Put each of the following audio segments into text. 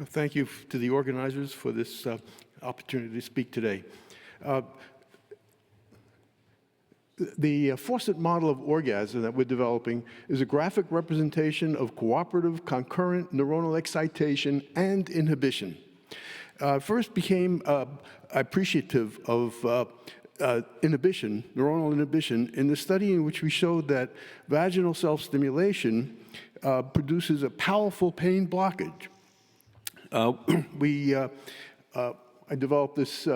Thank you to the organizers for this opportunity to speak today. The Faucet model of orgasm that we're developing is a graphic representation of cooperative concurrent neuronal excitation and inhibition. First became appreciative of inhibition, neuronal inhibition, in the study in which we showed that vaginal self-stimulation produces a powerful pain blockage. I developed this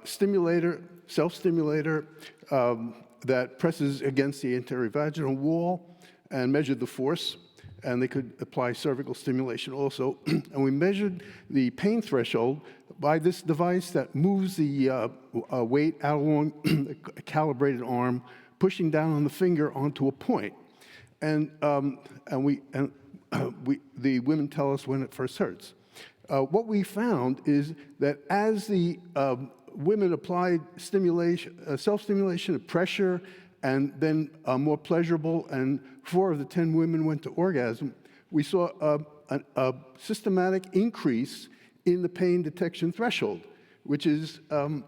stimulator, self-stimulator, that presses against the anterior vaginal wall and measured the force, and they could apply cervical stimulation also. And we measured the pain threshold by this device that moves the weight out along a calibrated arm, pushing down on the finger onto a point. And the women tell us when it first hurts. What we found is that as the women applied stimulation, self-stimulation of pressure, and then more pleasurable, and 4 of the 10 women went to orgasm, we saw a systematic increase in the pain detection threshold, which is, in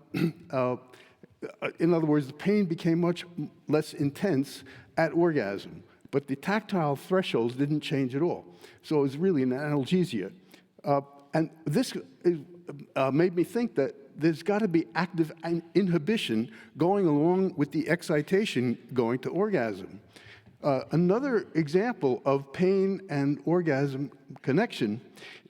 other words, the pain became much less intense at orgasm, but the tactile thresholds didn't change at all. So it was really an analgesia. And this made me think that there's got to be active inhibition going along with the excitation going to orgasm. Another example of pain and orgasm connection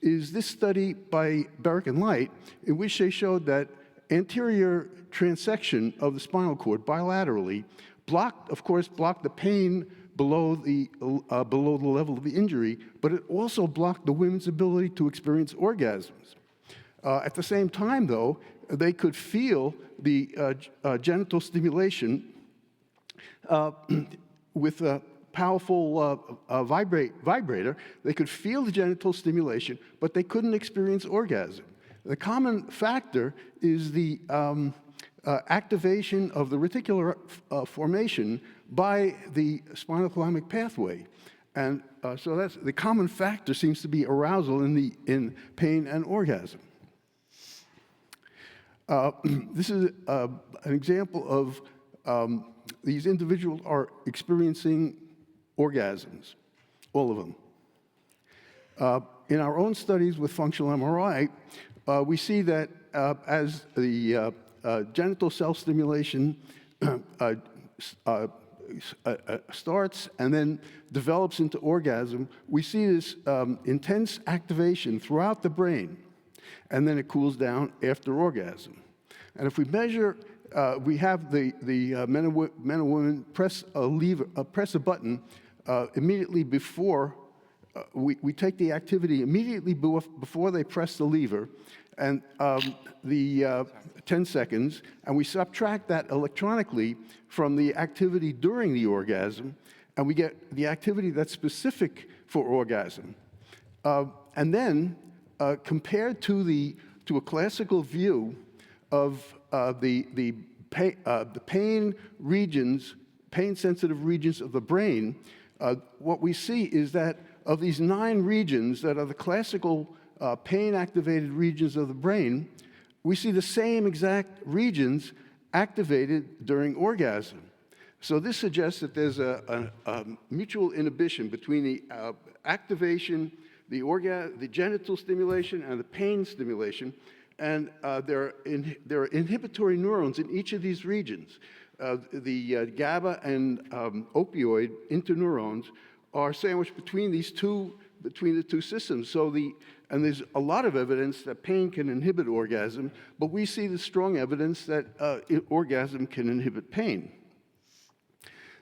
is this study by Berwick and Light, in which they showed that anterior transection of the spinal cord bilaterally blocked the pain below the level of the injury, but it also blocked the women's ability to experience orgasms. At the same time, though, they could feel the genital stimulation with a powerful vibrator. They could feel the genital stimulation, but they couldn't experience orgasm. The common factor is the activation of the reticular formation by the spinothalamic pathway. And so that's the common factor seems to be arousal in pain and orgasm. This is an example of these individuals are experiencing orgasms, all of them. In our own studies with functional MRI, we see that as the genital self-stimulation starts and then develops into orgasm, we see this intense activation throughout the brain, and then it cools down after orgasm. And if we measure, we have the men and women press a button immediately before, we take the activity immediately before they press the lever, and the 10 seconds, and we subtract that electronically from the activity during the orgasm, and we get the activity that's specific for orgasm. And then, compared to a classical view of the pain regions, pain-sensitive regions of the brain, what we see is that of these 9 regions that are the classical pain-activated regions of the brain, we see the same exact regions activated during orgasm. So this suggests that there's a mutual inhibition between the activation, the genital stimulation, and the pain stimulation, and there are inhibitory neurons in each of these regions. The GABA and opioid interneurons are sandwiched between the two systems. And there's a lot of evidence that pain can inhibit orgasm, but we see the strong evidence that orgasm can inhibit pain.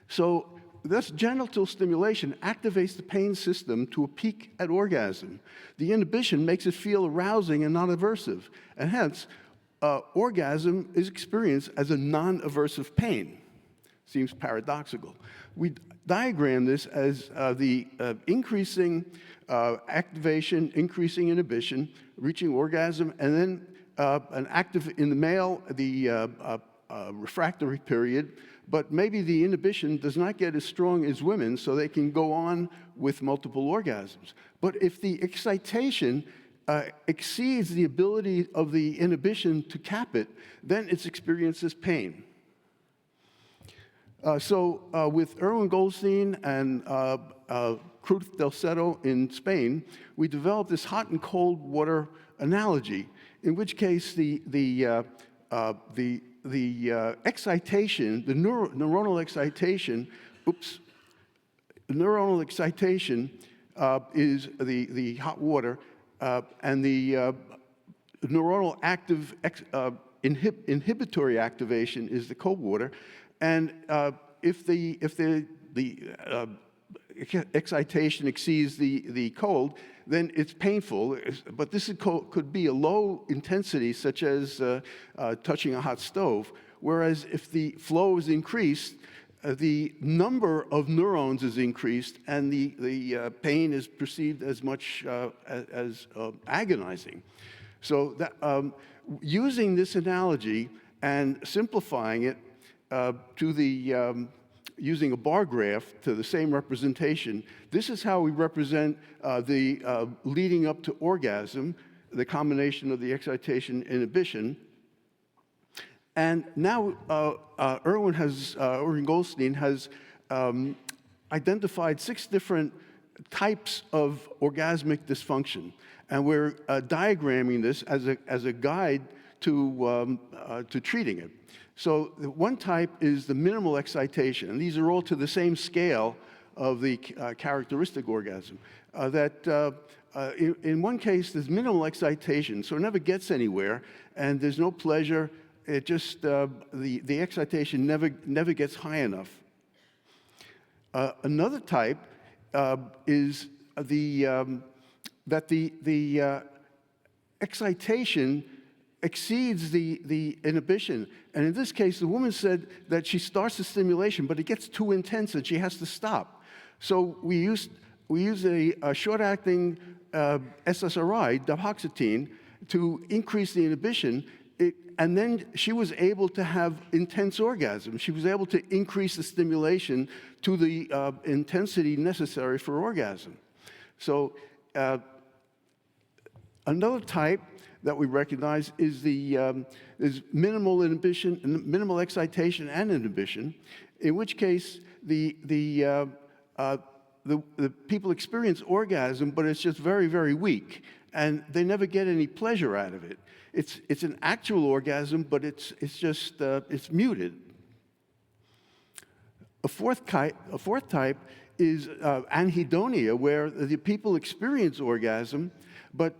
So thus, genital stimulation activates the pain system to a peak at orgasm. The inhibition makes it feel arousing and not aversive, and hence, orgasm is experienced as a non-aversive pain. Seems paradoxical. We diagram this as the increasing activation, increasing inhibition, reaching orgasm, and then an active in the male, the refractory period, but maybe the inhibition does not get as strong as women, so they can go on with multiple orgasms. But if the excitation exceeds the ability of the inhibition to cap it, then it's experienced as pain. With Erwin Goldstein and Cruz del Cerro in Spain, we developed this hot and cold water analogy, in which case the excitation, the neuronal excitation, neuronal excitation is the hot water, and the neuronal active inhibitory activation is the cold water. And if the excitation exceeds the cold, then it's painful. But this could be a low intensity, such as touching a hot stove. Whereas if the flow is increased, the number of neurons is increased, and the pain is perceived as much as agonizing. So that, using this analogy and simplifying it to the using a bar graph to the same representation, this is how we represent the leading up to orgasm, the combination of the excitation inhibition. And now Erwin Goldstein has identified 6 different types of orgasmic dysfunction, and we're diagramming this as a guide to treating it. So one type is the minimal excitation, and these are all to the same scale of the characteristic orgasm. In one case, there's minimal excitation, so it never gets anywhere, and there's no pleasure. It just the excitation never gets high enough. Another type is that the excitation exceeds the inhibition. And in this case, the woman said that she starts the stimulation, but it gets too intense and she has to stop. So we use a short-acting SSRI, duloxetine, to increase the inhibition. And then she was able to have intense orgasm. She was able to increase the stimulation to the intensity necessary for orgasm. So another type that we recognize is is minimal inhibition, minimal excitation and inhibition, in which case the people experience orgasm, but it's just very, very weak, and they never get any pleasure out of it. It's an actual orgasm, but it's just it's muted. A fourth type is anhedonia, where the people experience orgasm, but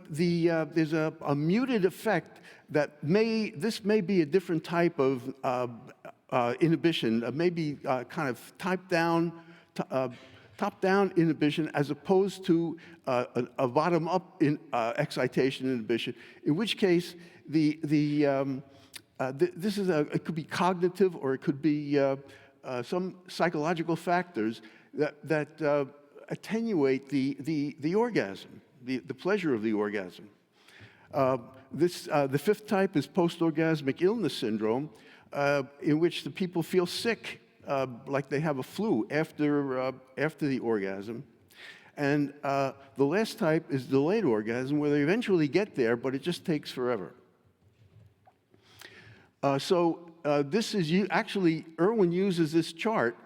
there's a muted effect that this may be a different type of inhibition, maybe kind of top-down inhibition, as opposed to a bottom-up excitation inhibition. In which case, it could be cognitive, or it could be some psychological factors that attenuate the orgasm, the pleasure of the orgasm. The fifth type is post-orgasmic illness syndrome, in which the people feel sick, like they have a flu after the orgasm. And the last type is delayed orgasm, where they eventually get there, but it just takes forever. This is actually, Erwin uses this chart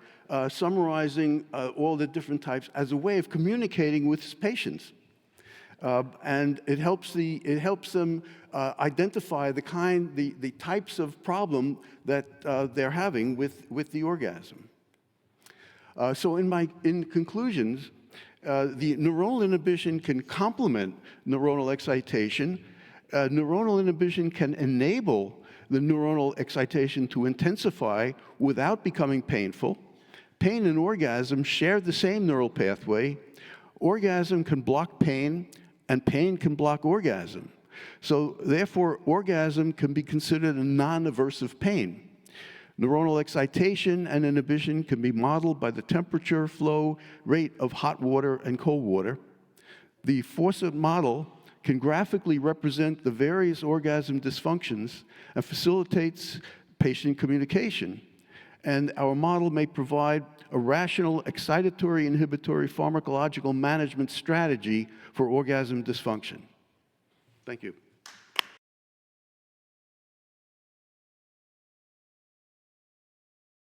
summarizing all the different types as a way of communicating with his patients. And it helps them identify the types of problem that they're having with the orgasm. So in conclusions, the neuronal inhibition can complement neuronal excitation. Neuronal inhibition can enable the neuronal excitation to intensify without becoming painful. Pain and orgasm share the same neural pathway. Orgasm can block pain, and pain can block orgasm. So therefore, orgasm can be considered a non-aversive pain. Neuronal excitation and inhibition can be modeled by the temperature, flow, rate of hot water and cold water. The Faucet model can graphically represent the various orgasm dysfunctions and facilitates patient communication. and our model may provide a rational excitatory inhibitory pharmacological management strategy for orgasm dysfunction. Thank you.